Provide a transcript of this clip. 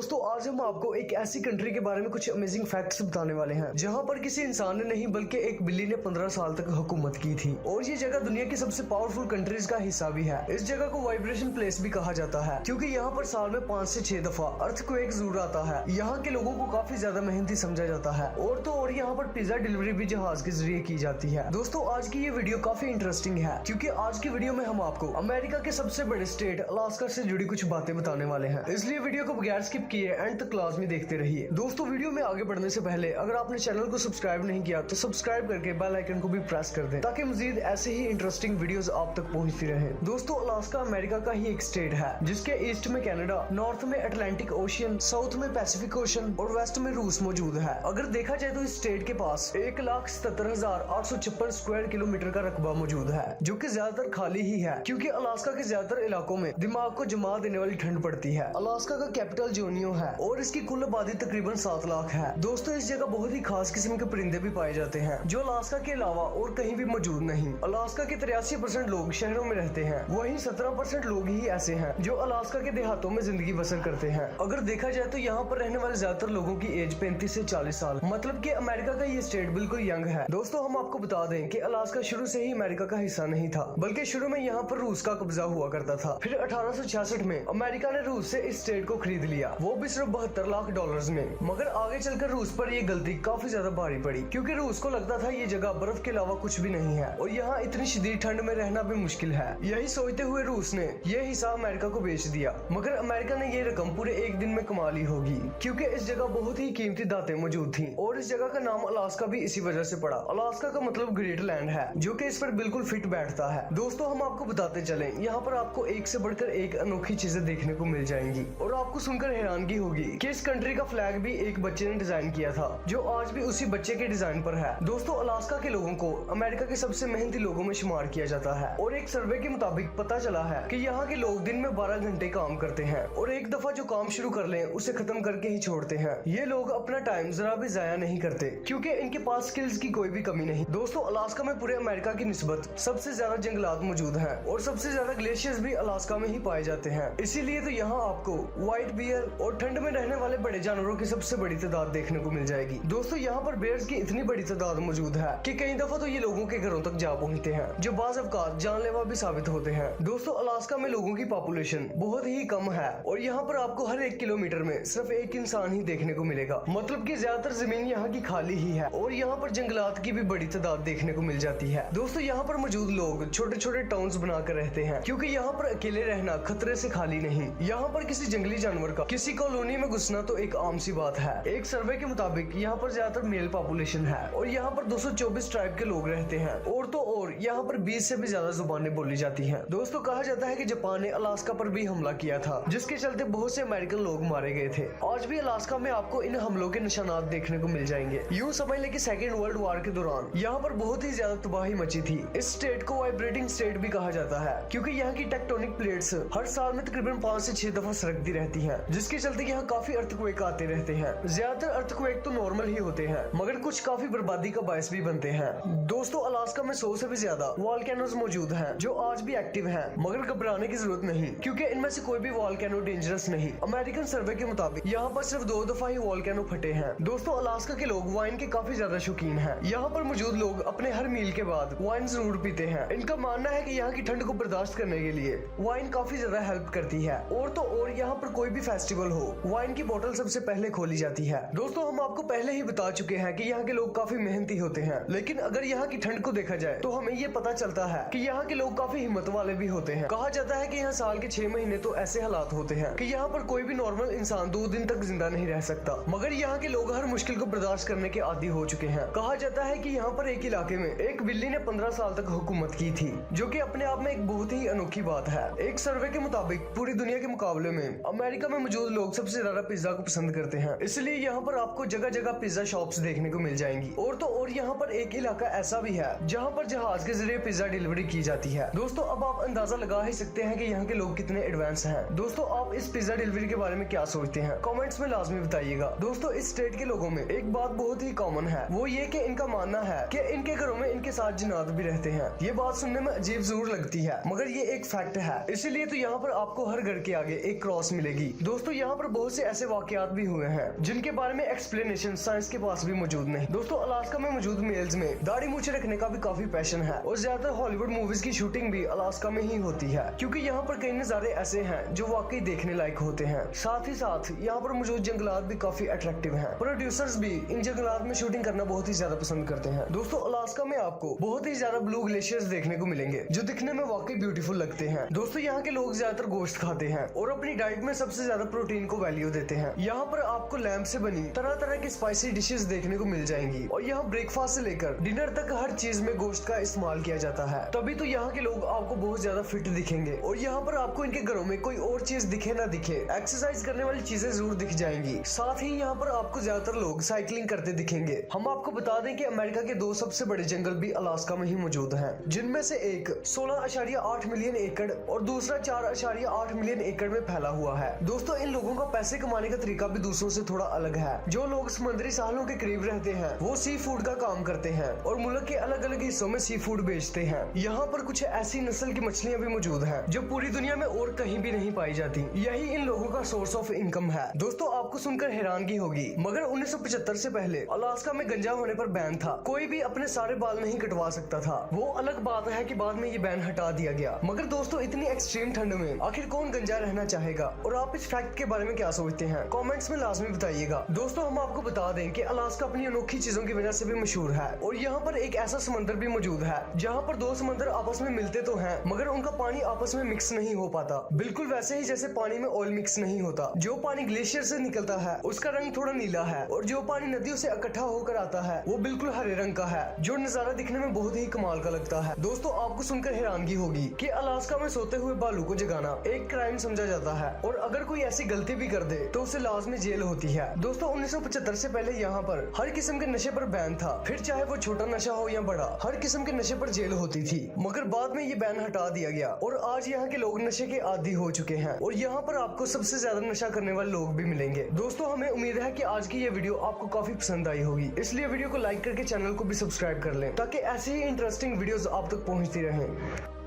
दोस्तों आज हम आपको एक ऐसी कंट्री के बारे में कुछ अमेजिंग फैक्ट्स बताने वाले हैं जहां पर किसी इंसान ने नहीं बल्कि एक बिल्ली ने 15 साल तक हुकूमत की थी। और ये जगह दुनिया की सबसे पावरफुल कंट्रीज का हिस्सा भी है। इस जगह को वाइब्रेशन प्लेस भी कहा जाता है क्योंकि यहाँ पर साल में 5 से 6 दफा अर्थक्वेक जरूर आता है। यहाँ के लोगों को काफी ज्यादा मेहनती समझा जाता है। और तो और यहाँ पर पिज्जा डिलीवरी भी जहाज के जरिए की जाती है। दोस्तों आज की ये वीडियो काफी इंटरेस्टिंग है क्योंकि आज की वीडियो में हम आपको अमेरिका के सबसे बड़े स्टेट अलास्का से जुड़ी कुछ बातें बताने वाले हैं, इसलिए वीडियो को बगैर स्किप किए एंड तक क्लास में देखते रहिए। दोस्तों वीडियो में आगे बढ़ने से पहले अगर आपने चैनल को सब्सक्राइब नहीं किया तो सब्सक्राइब करके बेल आइकन को भी प्रेस कर दें ताकि मजीद ऐसे ही इंटरेस्टिंग वीडियोस आप तक पहुंचती रहे। दोस्तों अलास्का अमेरिका का ही एक स्टेट है जिसके ईस्ट में कनाडा, नॉर्थ में अटलांटिक ओशियन, साउथ में पैसिफिक ओशन और वेस्ट में रूस मौजूद है। अगर देखा जाए तो इस स्टेट के पास 1,77,856 स्क्वायर किलोमीटर का रकबा मौजूद है जो कि ज्यादातर खाली ही है क्योंकि अलास्का के ज्यादातर इलाकों में दिमाग को जमा देने वाली ठंड पड़ती है। अलास्का का कैपिटल जोनियो है और इसकी कुल आबादी तकरीबन 7 लाख है। दोस्तों इस जगह बहुत ही खास किस्म के परिंदे भी पाए जाते हैं जो अलास्का के अलावा और कहीं भी मौजूद नहीं। अलास्का के 83% लोग शहरों में रहते हैं, वहीं 17% लोग ही ऐसे हैं जो अलास्का के देहातों में जिंदगी बसर करते हैं। अगर देखा जाए तो यहाँ पर रहने वाले ज्यादातर लोगों की एज 35 से 40 साल, मतलब कि अमेरिका का ये स्टेट बिल्कुल यंग है। दोस्तों हम आपको बता दें कि अलास्का शुरू से ही अमेरिका का हिस्सा नहीं था, बल्कि शुरू में यहाँ पर रूस का कब्जा हुआ करता था। फिर 1866 में अमेरिका ने रूस से इस स्टेट को खरीद लिया, वो भी सिर्फ $72 लाख में। मगर आगे चलकर रूस पर ये गलती काफी ज्यादा भारी पड़ी क्योंकि रूस को लगता था ये जगह बर्फ के अलावा कुछ भी नहीं है और यहाँ इतनी शदीद ठंड में रहना भी मुश्किल है। यही सोचते हुए रूस ने यह हिस्सा अमेरिका को बेच दिया, मगर अमेरिका ने ये रकम पूरे एक दिन में कमा ली होगी क्योंकि इस जगह बहुत ही कीमती धातें मौजूद थी। और इस जगह का नाम अलास्का भी इसी वजह से पड़ा। अलास्का का मतलब ग्रेट लैंड है जो कि इस पर बिल्कुल फिट बैठता है। दोस्तों हम आपको बताते चले, यहाँ पर आपको एक से बढ़कर एक अनोखी चीजें देखने को मिल जाएंगी और आपको सुनकर हैरानगी होगी कि इस कंट्री का फ्लैग भी एक बच्चे ने डिजाइन किया था जो आज भी उसी बच्चे के डिजाइन पर है। दोस्तों अलास्का के लोगों को अमेरिका के सबसे मेहनती लोगों में शुमार किया जाता है और एक सर्वे के मुताबिक पता चला है कि यहाँ के लोग दिन में 12 घंटे काम करते हैं और एक दफा जो काम शुरू कर लें उसे खत्म करके ही छोड़ते हैं। ये लोग अपना टाइम जरा भी जाया नहीं करते क्योंकि इनके पास स्किल्स की कोई भी कमी नहीं। दोस्तों अलास्का में पूरे अमेरिका की निस्बत सबसे ज्यादा जंगलात मौजूद हैं और सबसे ज्यादा ग्लेशियर्स भी अलास्का में ही पाए जाते हैं। इसीलिए तो यहाँ आपको व्हाइट बियर और ठंड में रहने वाले बड़े जानवरों की सबसे बड़ी तादाद देखने को मिल जाएगी। दोस्तों यहाँ पर बेयर्स की इतनी बड़ी तादाद मौजूद है कि कई दफा तो ये लोगों के घरों तक जा पहुँचते हैं जो बाज़ अवकात जानलेवा भी साबित होते हैं। दोस्तों अलास्का में लोगों की पॉपुलेशन बहुत ही कम है और यहाँ पर आपको हर 1 किलोमीटर में सिर्फ एक इंसान ही देखने को मिलेगा, मतलब कि ज्यादातर जमीन यहाँ की खाली ही है और यहाँ पर जंगलात की भी बड़ी तादाद देखने को मिल जाती है। दोस्तों यहाँ पर मौजूद लोग छोटे छोटे टाउन्स बनाकर रहते हैं क्योंकि यहाँ पर अकेले रहना खतरे से खाली नहीं। यहाँ पर किसी जंगली जानवर का किसी कॉलोनी में घुसना तो एक आम सी बात है। एक सर्वे के मुताबिक यहाँ पर ज्यादातर मेल पॉपुलेशन है और यहाँ पर 224 ट्राइब के लोग रहते हैं और तो और यहाँ पर 20 से भी ज्यादा जुबानें बोली जाती हैं। दोस्तों कहा जाता है कि जापान ने अलास्का पर भी हमला किया था जिसके चलते बहुत से अमेरिकन लोग मारे गए थे। आज भी अलास्का में आपको इन हमलों के निशानात देखने को मिल जाएंगे। यूँ समझ लें कि सेकेंड वर्ल्ड वॉर के दौरान यहाँ पर बहुत ही ज्यादा तबाही मची थी। इस स्टेट को वाइब्रेटिंग स्टेट भी कहा जाता है क्योंकि यहाँ की टेक्टोनिक प्लेट्स हर साल में तकरीबन 5 से 6 दफा सरकती रहती हैं जिसके चलते यहाँ काफी अर्थक्वेक आते रहते हैं। ज्यादातर अर्थक्वेक तो नॉर्मल ही होते हैं मगर कुछ काफी बर्बादी का बायस भी बनते हैं। दोस्तों अलास्का में 100 से भी ज्यादा वॉल्केनोज मौजूद हैं जो आज भी एक्टिव हैं, मगर घबराने की जरूरत नहीं क्योंकि इनमें से कोई भी वॉल्केनो डेंजरस नहीं। अमेरिकन सर्वे के मुताबिक यहाँ पर सिर्फ 2 दफा ही वॉल्केनो फटे हैं। दोस्तों अलास्का के लोग वाइन के काफी ज्यादा शौकीन हैं। यहाँ पर मौजूद लोग अपने हर मील के बाद वाइन जरूर पीते हैं। इनका मानना है कि यहाँ की ठंड को बर्दाश्त करने के लिए वाइन काफी ज्यादा हेल्प करती है और तो और यहाँ पर कोई भी फेस्टिवल हो वाइन की बोतल सबसे पहले खोली जाती है। दोस्तों हम आपको पहले ही बता चुके हैं कि यहाँ के लोग काफी मेहनती होते हैं, लेकिन अगर यहाँ की ठंड को देखा जाए तो हमें ये पता चलता है कि यहाँ के लोग काफी हिम्मत वाले भी होते हैं। कहा जाता है कि यहाँ साल के 6 महीने तो ऐसे हालात होते हैं कि यहाँ पर कोई भी नॉर्मल इंसान 2 दिन तक जिंदा नहीं रह सकता, मगर यहाँ के लोग हर मुश्किल को बर्दाश्त करने के आदी हो चुके हैं। कहा जाता है कि यहाँ पर एक इलाके में एक बिल्ली ने 15 साल तक हुकूमत की थी जो कि अपने आप में एक बहुत ही अनोखी बात है। एक सर्वे के मुताबिक पूरी दुनिया के मुकाबले में अमेरिका में मौजूद लोग सबसे ज्यादा पिज्जा को पसंद करते हैं, इसलिए यहाँ पर आपको जगह जगह पिज्जा शॉप्स देखने को मिल जाएंगी। और तो और यहाँ पर एक इलाका ऐसा भी है जहाँ पर जहाज के जरिए पिज्जा डिलीवरी की जाती है। दोस्तों अब आप अंदाजा लगा ही सकते हैं कि यहाँ के लोग कितने एडवांस हैं। दोस्तों आप इस पिज्जा डिलीवरी के बारे में क्या सोचते हैं, कमेंट्स में लाजमी बताइएगा। दोस्तों इस स्टेट के लोगों में एक बात बहुत ही कॉमन है, वो ये कि इनका मानना है कि इनके घरों में इनके साथ जिन्नात भी रहते हैं। ये बात सुनने में अजीब जरूर लगती है मगर ये एक फैक्ट है, इसीलिए तो यहाँ पर आपको हर घर के आगे एक क्रॉस मिलेगी। दोस्तों यहाँ यहाँ पर बहुत से ऐसे वाकयात भी हुए हैं जिनके बारे में एक्सप्लेनेशन साइंस के पास भी मौजूद नहीं। दोस्तों अलास्का में मौजूद मेल्स में दाढ़ी मूछें रखने का भी काफी पैशन है और ज्यादातर हॉलीवुड मूवीज की शूटिंग भी अलास्का में ही होती है, क्योंकि यहाँ पर कई नजारे ऐसे हैं जो वाकई देखने लायक होते हैं। साथ ही साथ यहाँ पर मौजूद जंगलात भी काफी अट्रैक्टिव हैं। प्रोड्यूसर्स भी इन जंगलात में शूटिंग करना बहुत ही ज्यादा पसंद करते हैं। दोस्तों अलास्का में आपको बहुत ही ज्यादा ब्लू ग्लेशियर्स देखने को मिलेंगे जो दिखने में वाकई ब्यूटीफुल लगते हैं। दोस्तों यहाँ के लोग ज्यादातर गोश्त खाते हैं और अपनी डाइट में सबसे ज्यादा प्रोटीन को वैल्यू देते हैं। यहाँ पर आपको लैम्प से बनी तरह तरह की स्पाइसी डिशेस देखने को मिल जाएंगी और यहाँ ब्रेकफास्ट से लेकर डिनर तक हर चीज में गोश्त का इस्तेमाल किया जाता है। तभी तो यहाँ के लोग आपको बहुत ज्यादा फिट दिखेंगे और यहाँ पर आपको इनके घरों में कोई और चीज दिखे ना दिखे, एक्सरसाइज करने वाली चीजें जरूर दिख जाएंगी। साथ ही यहाँ पर आपको ज्यादातर लोग साइकिलिंग करते दिखेंगे। हम आपको बता दें कि अमेरिका के 2 सबसे बड़े जंगल भी अलास्का में ही मौजूद हैं, जिनमें से एक 16.8 मिलियन एकड़ और दूसरा 4.8 मिलियन एकड़ में फैला हुआ है। दोस्तों इन लोगों का पैसे कमाने का तरीका भी दूसरों से थोड़ा अलग है। जो लोग समुद्री साहलों के करीब रहते हैं वो सी फूड का काम करते हैं और मुल्क के अलग अलग हिस्सों में सी फूड बेचते हैं। यहाँ पर कुछ ऐसी नस्ल की मछलियाँ भी मौजूद हैं जो पूरी दुनिया में और कहीं भी नहीं पाई जाती। यही इन लोगों का सोर्स ऑफ इनकम है। दोस्तों आपको सुनकर हैरानगी होगी, मगर 1975 से पहले अलास्का में गंजा होने पर बैन था। कोई भी अपने सारे बाल नहीं कटवा सकता था। वो अलग बात है कि बाद में ये बैन हटा दिया गया। मगर दोस्तों इतनी एक्सट्रीम ठंड में आखिर कौन गंजा रहना चाहेगा? और आप इस फैक्ट के बारे में क्या सोचते हैं? कमेंट्स में लाजमी बताइएगा। दोस्तों हम आपको बता दें कि अलास्का अपनी अनोखी चीजों की वजह से भी मशहूर है और यहाँ पर एक ऐसा समंदर भी मौजूद है जहाँ पर 2 समंदर आपस में मिलते तो हैं मगर उनका पानी आपस में मिक्स नहीं हो पाता। बिल्कुल वैसे ही जैसे पानी में ऑयल मिक्स नहीं होता। जो पानी ग्लेशियर से निकलता है उसका रंग थोड़ा नीला है और जो पानी नदियों से इकट्ठा होकर आता है वो बिल्कुल हरे रंग का है, जो नजारा दिखने में बहुत ही कमाल का लगता है। दोस्तों आपको सुनकर हैरानगी होगी कि अलास्का में सोते हुए भालू को जगाना एक क्राइम समझा जाता है और अगर कोई ऐसी गलती भी कर दे तो उसे लाजमी जेल होती है। दोस्तों 1975 से पहले यहाँ पर हर किस्म के नशे पर बैन था, फिर चाहे वो छोटा नशा हो या बड़ा, हर किस्म के नशे पर जेल होती थी। मगर बाद में ये बैन हटा दिया गया और आज यहाँ के लोग नशे के आदी हो चुके हैं और यहाँ पर आपको सबसे ज्यादा नशा करने वाले लोग भी मिलेंगे। दोस्तों हमें उम्मीद है कि आज की ये वीडियो आपको काफी पसंद आई होगी, इसलिए वीडियो को लाइक करके चैनल को भी सब्सक्राइब कर लें ताकि ऐसे ही इंटरेस्टिंग वीडियोस आप तक पहुँचती रहें।